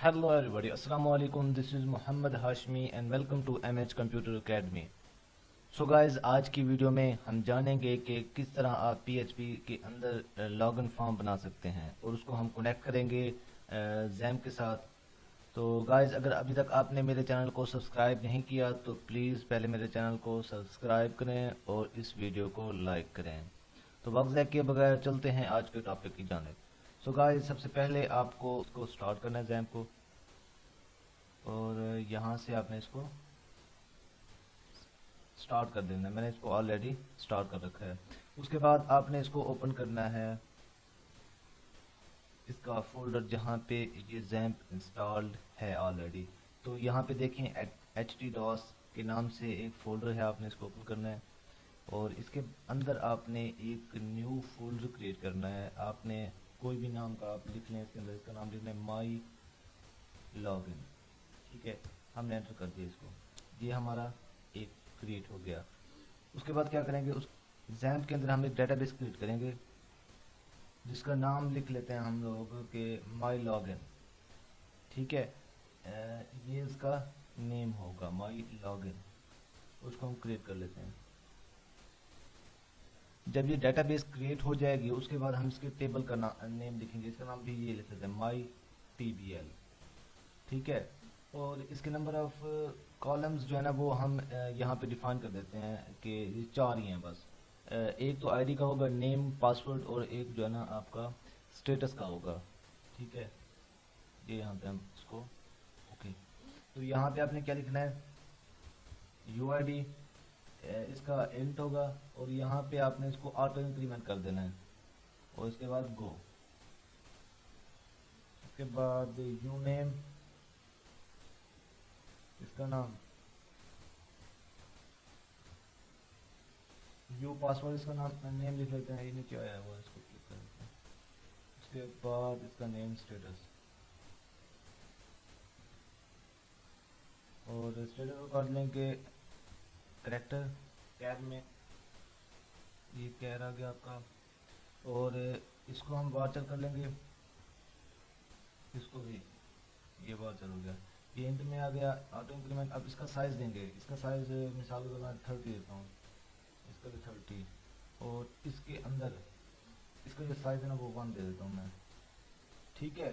Hello everybody, Assalamu alaikum. This is Muhammad Hashmi and welcome to MH Computer Academy. So guys, आज की video में हम जानेंगे कि किस तरह आप PHP के अंदर लॉगिन फॉर्म बना सकते हैं और उसको हम कनेक्ट करेंगे जैम के साथ। तो गाइज, अगर अभी तक आपने मेरे चैनल को सब्सक्राइब नहीं किया तो प्लीज़ पहले मेरे चैनल को सब्सक्राइब करें और इस वीडियो को लाइक करें। तो वक्त ज़ाया किए बगैर चलते हैं आज के टॉपिक की जानिब। सो गाइज, सबसे पहले आपको उसको स्टार्ट करना है जैम को, और यहाँ से आपने इसको स्टार्ट कर देना है। मैंने इसको ऑलरेडी स्टार्ट कर रखा है। उसके बाद आपने इसको ओपन करना है, इसका फोल्डर जहाँ पे ये जैम्प इंस्टॉल्ड है ऑलरेडी। तो यहाँ पे देखें htdos के नाम से एक फोल्डर है, आपने इसको ओपन करना है और इसके अंदर आपने एक न्यू फोल्डर क्रिएट करना है। आपने कोई भी नाम का आप लिख लें, इसके अंदर इसका नाम लिखना है माई लॉगिन। ठीक है, हमने एंटर कर दिया इसको, ये हमारा एक क्रिएट हो गया। उसके बाद क्या करेंगे, उस जैम्प के अंदर हम एक डेटाबेस क्रिएट करेंगे जिसका नाम लिख लेते हैं हम लोग के माई लॉगिन। ठीक है, ये इसका नेम होगा माई लॉगिन, उसको हम क्रिएट कर लेते हैं। जब ये डेटाबेस क्रिएट हो जाएगी उसके बाद हम इसके टेबल का नेम लिखेंगे। इसका नाम भी ये लिख लेते हैं माई TBL। ठीक है, और इसके नंबर ऑफ कॉलम्स जो है ना वो हम यहाँ पे डिफाइन कर देते हैं कि ये 4 ही हैं बस। एक तो आईडी का होगा, नेम, पासवर्ड, और एक जो है ना आपका स्टेटस का होगा। ठीक है, ये यहाँ पे हम इसको ओके। तो यहाँ पे आपने क्या लिखना है, UID इसका इंट होगा और यहाँ पे आपने इसको ऑटो इंक्रीमेंट कर देना है और इसके बाद गो। उसके बाद यू नेम, इसका नाम, यू पासवर्ड, इसका नाम नेम लिख लेते हैं, ये नीचे आया हुआ, इसको क्लिक कर देते हैं। उसके बाद इसका नेम, स्टेटस, और स्टेटस को कर लेंगे करेक्टर कैर में, ये कैर आ गया आपका। और इसको हम वाचर कर लेंगे, इसको भी ये वाचर हो गया, ये इंट में आ गया ऑटो इंक्रीमेंट। अब इसका साइज देंगे, इसका साइज मिसाल के तौर पर 30 देता हूँ, इसका भी 30, और इसके अंदर इसका जो साइज है ना वो 1 दे देता हूँ मैं। ठीक है,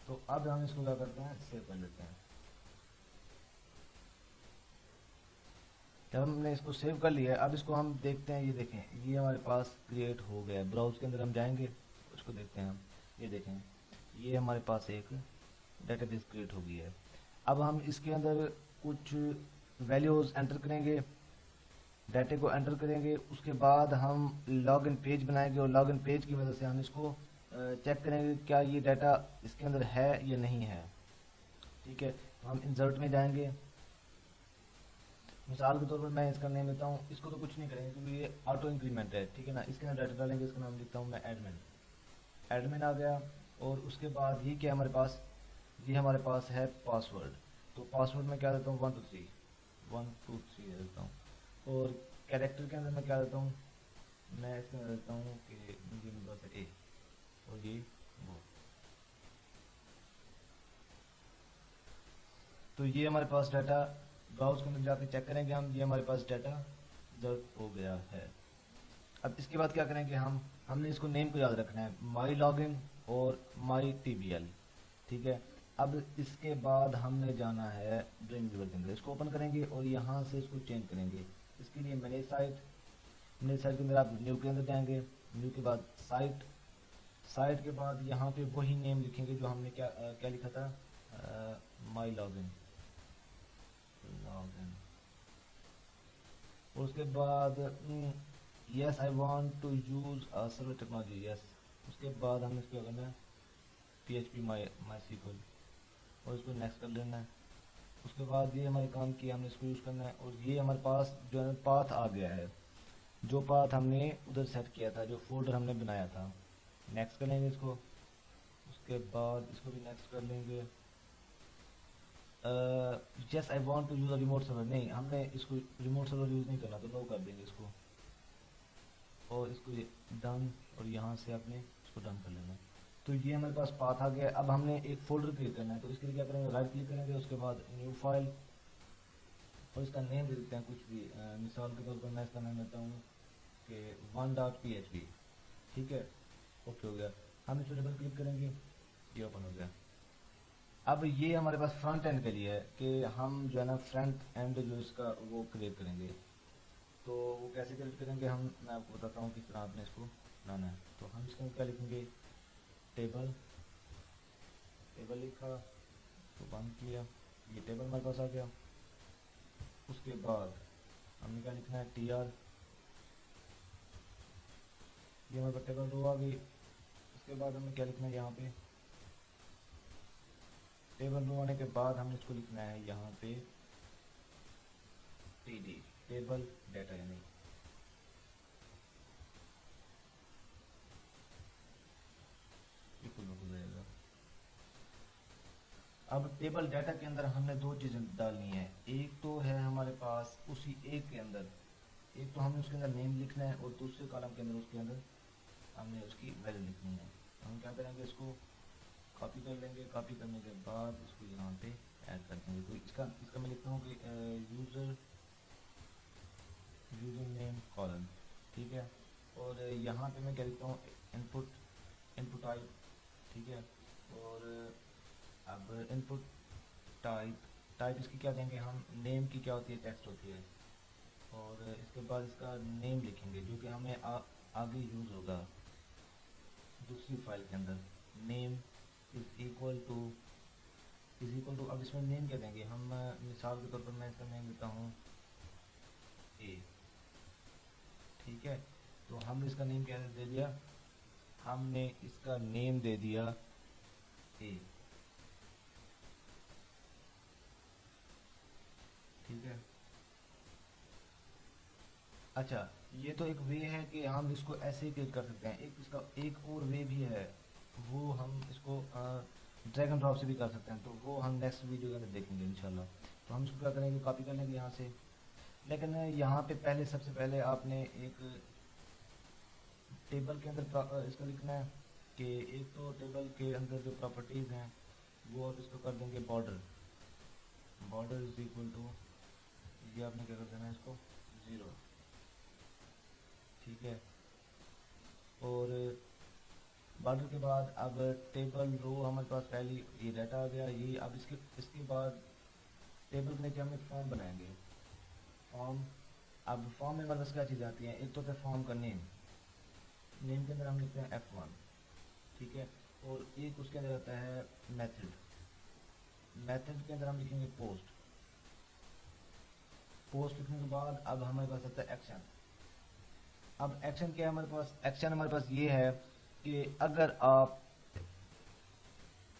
तो अब हम इसको क्या करते हैं, सेव कर लेते हैं। जब हमने इसको सेव कर लिया है, अब इसको हम देखते हैं। ये देखें, ये हमारे पास क्रिएट हो गया है। ब्राउज के अंदर हम जाएंगे, उसको देखते हैं हम। ये देखें, ये हमारे पास एक डेटाबेस क्रिएट हो गई है। अब हम इसके अंदर कुछ वैल्यूज एंटर करेंगे, डाटे को एंटर करेंगे। उसके बाद हम लॉगिन पेज बनाएंगे और लॉगिन पेज की वजह से हम इसको चेक करेंगे क्या ये डाटा इसके अंदर है या नहीं है। ठीक है, तो हम इंसर्ट में जाएंगे। मिसाल के तौर पर मैं इसका नेम लेता हूँ, इसको तो कुछ नहीं करेंगे क्योंकि ये ऑटो इंक्रीमेंट है। ठीक है ना, इसके अंदर डाटा डालेंगे, इसका नाम लिखता हूँ मैं एडमिन। एडमिन आ गया, और उसके बाद ये क्या हमारे पास, ये हमारे पास है पासवर्ड। तो पासवर्ड में क्या देता हूँ, 1 2 3 देता हूँ। और कैरेक्टर के अंदर मैं क्या देता हूँ, मैं इसके अंदर देता हूँ कि मुझे मिला था A, और ये वो। तो ये हमारे पास डाटा, ब्राउज के अंदर जाके चेक करेंगे हम, ये हमारे पास डाटा दर्ज हो गया है। अब इसके बाद क्या करेंगे, हमने इसको नेम को याद रखना है, माई लॉगिन और माई TBL। ठीक है, अब इसके बाद हमने जाना है ड्रीम व्यूअर के अंदर, इसको ओपन करेंगे और यहाँ से इसको चेंज करेंगे। इसके लिए मैनेज साइट के अंदर आप न्यू के अंदर जाएंगे, न्यू के बाद साइट के बाद यहाँ पे वही नेम लिखेंगे जो हमने क्या लिखा था, माई लॉगिन। उसके बाद yes I want to use server technology, yes. उसके बाद हमने इसको करना है PHP MySQL, और इसको नेक्स्ट कर लेना है। उसके बाद ये हमारे काम की, हमने इसको यूज़ करना है। और ये हमारे पास जो है पाथ आ गया है, जो पाथ हमने उधर सेट किया था, जो फोल्डर हमने बनाया था। नेक्स्ट कर लेंगे इसको। उसके बाद इसको भी नेक्स्ट कर लेंगे। Yes I want to use a remote server, नहीं, हमने इसको रिमोट सर्वर यूज़ नहीं करना, तो नो कर देंगे इसको, और इसको डन, और यहाँ से आपने इसको डन कर लेना। तो ये हमारे पास पाथ आ गया। अब हमने एक फोल्डर क्रिएट करना है, तो इसके लिए क्या करेंगे, राइट क्लिक करेंगे, उसके बाद न्यू फाइल, और इसका नेम दे देते हैं कुछ भी। मिसाल के तौर पर मैं इसका नाम देता हूँ कि 1.php। ठीक है, ओके हो गया। हम इस पर डबल क्लिक करेंगे, ये ओपन हो गया। अब ये हमारे पास फ्रंट एंड के लिए है कि हम जो है ना फ्रंट एंड जो इसका वो क्रिएट करेंगे। तो वो कैसे क्रिएट करेंगे हम, मैं आपको बताता हूँ किस तरह आपने इसको बनाना है। तो हम इसके अंदर क्या लिखेंगे, टेबल, टेबल लिखा तो बंद किया, ये टेबल हमारे पास आ गया। उसके बाद हमने क्या लिखना है, टी आर, ये हमारे पास टेबल रो आ गई। उसके बाद हमें क्या लिखना है यहाँ पे, टेबल रो आने के बाद हमने इसको लिखना है यहाँ पे टी डी, टेबल डाटा, यानी बिल्कुल हो जाएगा। अब टेबल डाटा के अंदर हमने दो चीज़ें डालनी है, एक तो है हमारे पास उसी एक के अंदर, एक तो हमने उसके अंदर नेम लिखना है, और दूसरे कॉलम के अंदर उसके अंदर हमने उसकी वैल्यू लिखनी है। तो हम क्या करेंगे, इसको कॉपी कर लेंगे, कॉपी करने के बाद इसको यहाँ पे ऐड कर देंगे। तो इसका इसका मैं लिखता हूँ कि यूज़र यूज़र नेम कॉलम, ठीक है। और यहाँ पे मैं क्या लिखता हूँ, इनपुट, इनपुट टाइप, ठीक है। और अब इनपुट टाइप, टाइप इसकी क्या देंगे हम, नेम की क्या होती है, टेक्स्ट होती है। और इसके बाद इसका नेम लिखेंगे जो कि हमें आगे यूज़ होगा दूसरी फाइल के अंदर। नेम इज इक्वल टू अब इसमें नेम क्या देंगे हम, मिसाल के तौर पर मैं इसका नेम देता हूँ ए, ठीक है। तो हमने इसका नेम क्या दे दिया, हमने इसका नेम दे दिया ए, ठीक है। अच्छा, ये तो एक वे है कि हम इसको ऐसे ही क्लिक कर सकते हैं। एक इसका एक और वे भी है, वो हम इसको ड्रैग एंड ड्रॉप से भी कर सकते हैं, तो वो हम नेक्स्ट वीडियो के अंदर देखेंगे इंशाल्लाह। तो हम इसको क्या करेंगे, कॉपी कर लेंगे यहाँ से। लेकिन यहाँ पे पहले सबसे पहले आपने एक टेबल के अंदर इसका लिखना है कि एक तो टेबल के अंदर जो प्रॉपर्टीज़ हैं वो आप इसको कर देंगे border, border is equal to, ये आपने क्या कर देना है इसको 0, ठीक है। और बॉर्डर के बाद अब टेबल रो हमारे पास पहली ये डाटा आ गया ये। अब इसके बाद टेबल में क्या हम एक फॉर्म बनाएंगे, फॉर्म। अब फॉर्म में हमारे पास क्या चीज़ आती है, एक तो होता है फॉर्म का नेम, नेम के अंदर हम लिखते हैं F1, ठीक है। और एक उसके अंदर आता है मेथड, मेथड के अंदर हम लिखेंगे पोस्ट, पोस्ट लिखने के बाद अब हमारे पास आता है एक्शन। अब एक्शन क्या है हमारे पास, एक्शन हमारे पास ये है कि अगर आप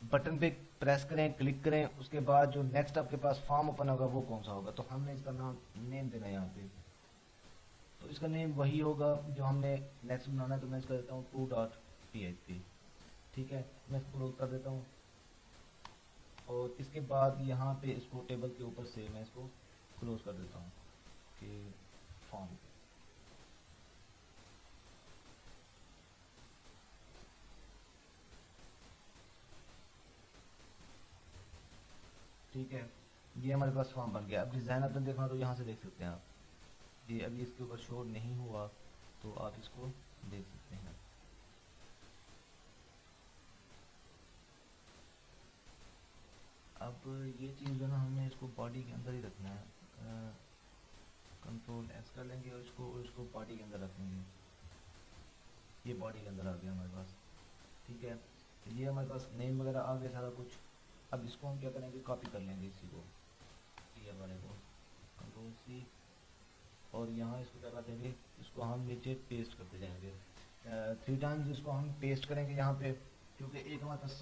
बटन पे प्रेस करें, क्लिक करें, उसके बाद जो नेक्स्ट आपके पास फॉर्म ओपन होगा वो कौन सा होगा। तो हमने इसका नाम नेम देना है यहाँ पे, तो इसका नेम वही होगा जो हमने नेक्स्ट बनाना है। तो मैं इसका देता हूँ 2.php, ठीक है। मैं इसको क्लोज कर देता हूँ, और इसके बाद यहाँ पे इसको टेबल के ऊपर से मैं इसको क्लोज कर देता हूँ कि फॉर्म, ठीक है। ये हमारे पास फॉर्म बन गया। अब डिज़ाइन आपने देखना तो यहाँ से देख सकते हैं आप, ये अभी इसके ऊपर शो नहीं हुआ तो आप इसको देख सकते हैं। अब ये चीज़ जो ना हमने इसको बॉडी के अंदर ही रखना है, कंट्रोल एस कर लेंगे और इसको बॉडी के अंदर रखेंगे। ये बॉडी के अंदर आ गया हमारे पास, ठीक है। ये हमारे पास नेम वगैरह आ गया सारा कुछ। अब इसको हम क्या करेंगे, कॉपी कर लेंगे इसी को, ये वाले को, कंट्रोल सी, और यहाँ इसको क्या कर देंगे, इसको हम नीचे पेस्ट करते जाएंगे 3 टाइम्स। इसको हम पेस्ट करेंगे यहाँ पे, क्योंकि एक हमारे पास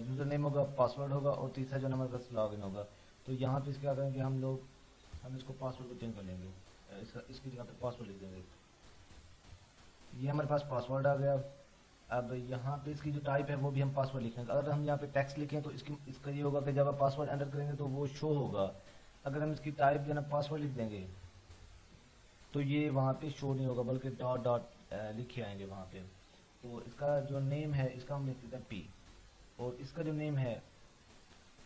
यूज़र नेम होगा, पासवर्ड होगा, और तीसरा जो हमारे पास लॉगिन होगा। तो यहाँ पे क्या करेंगे हम इसको पासवर्ड को चेंज कर लेंगे, इसकी जगह पे पासवर्ड लिख देंगे। ये हमारे पास पासवर्ड आ गया। अब यहाँ पे इसकी जो टाइप है वो भी हम पासवर्ड लिखेंगे। अगर हम यहाँ पे टेक्स्ट लिखें तो इसका ये होगा कि जब आप पासवर्ड एंटर करेंगे तो वो शो होगा। अगर हम इसकी टाइप जो है ना पासवर्ड लिख देंगे तो ये वहाँ पे शो नहीं होगा, बल्कि डॉट डॉट लिखे आएंगे वहाँ पे। तो इसका जो नेम है इसका हम लिख देते हैं पी, और इसका जो नेम है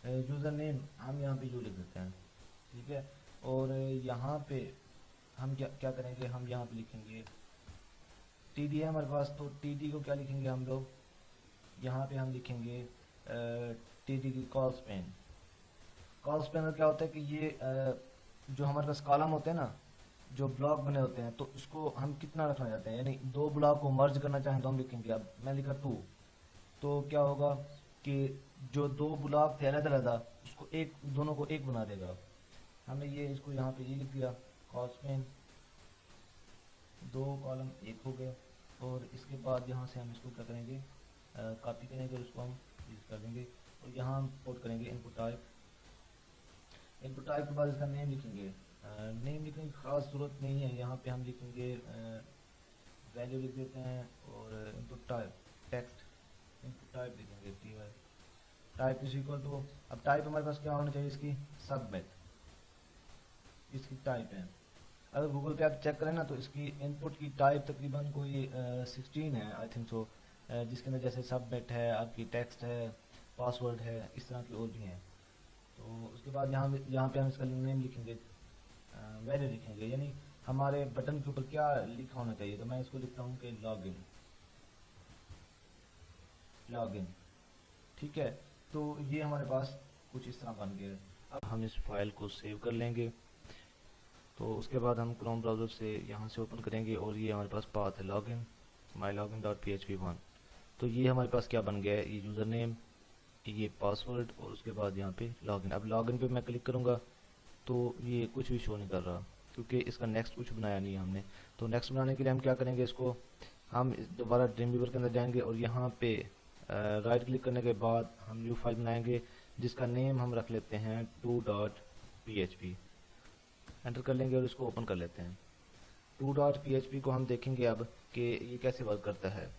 यूज़र नेम हम यहाँ पे यू लिख देते हैं, ठीक है। और यहाँ पे हम क्या क्या करेंगे, हम यहाँ पे लिखेंगे टी डी है हमारे पास, तो टी डी को क्या लिखेंगे हम लोग, यहाँ पे हम लिखेंगे टी डी की कॉल स्पेन। कॉल स्पेन का क्या होता है कि ये जो हमारे पास कॉलम होते हैं ना, जो ब्लॉक बने होते हैं, तो इसको हम कितना रखना चाहते हैं, यानी दो ब्लॉक को मर्ज करना चाहें तो हम लिखेंगे, अब मैं लिखा टू, तो क्या होगा कि जो दो ब्लॉक थे अलग अलग, उसको एक, दोनों को एक बना देगा। हमने ये इसको यहाँ पे ये लिख दिया, कॉस में दो कॉलम एक हो गए, और इसके बाद यहाँ से हम इसको क्या करेंगे, कॉपी करेंगे और उसको हम यूज कर देंगे, और यहाँ हम पोर्ट करेंगे इनपुट टाइप। इनपुट टाइप के बाद इसका नेम लिखेंगे, नेम लिखने की खास जरूरत नहीं है, यहाँ पे हम लिखेंगे वैल्यू लिख देते हैं, और input type text, input type लिखेंगे T Y, type is equal to, अब टाइप हमारे पास क्या होना चाहिए, इसकी सबमिट, इसकी टाइप है। अगर गूगल पे आप चेक करें ना, तो इसकी इनपुट की टाइप तकरीबन कोई 16 है आई थिंक सो, जिसके अंदर जैसे सबमिट है, आपकी टेक्स्ट है, पासवर्ड है, इस तरह की और भी हैं। तो उसके बाद यहाँ पे हम इसका नेम लिखेंगे, वैल्यू लिखेंगे, यानी हमारे बटन के ऊपर क्या लिखा होना चाहिए, तो मैं इसको लिखता हूँ कि लॉगिन, लॉगिन, ठीक है। तो ये हमारे पास कुछ इस तरह बन गया। अब हम इस फाइल को सेव कर लेंगे, तो उसके बाद हम क्रोम ब्राउज़र से यहाँ से ओपन करेंगे, और ये हमारे पास पाथ है लॉगिन माई लॉगिन डॉट php1। तो ये हमारे पास क्या बन गया है, ये यूज़र नेम, ये पासवर्ड, और उसके बाद यहाँ पे लॉगिन। अब लॉगिन पे मैं क्लिक करूँगा तो ये कुछ भी शो नहीं कर रहा, क्योंकि इसका नेक्स्ट कुछ बनाया नहीं है हमने। तो नेक्स्ट बनाने के लिए हम क्या करेंगे, इसको हम दोबारा ड्रीमवीवर के अंदर जाएंगे, और यहाँ पे राइट क्लिक करने के बाद हम न्यू फाइल बनाएंगे, जिसका नेम हम रख लेते हैं 2.php, एंटर कर लेंगे और इसको ओपन कर लेते हैं। 2.php को हम देखेंगे अब कि ये कैसे वर्क करता है।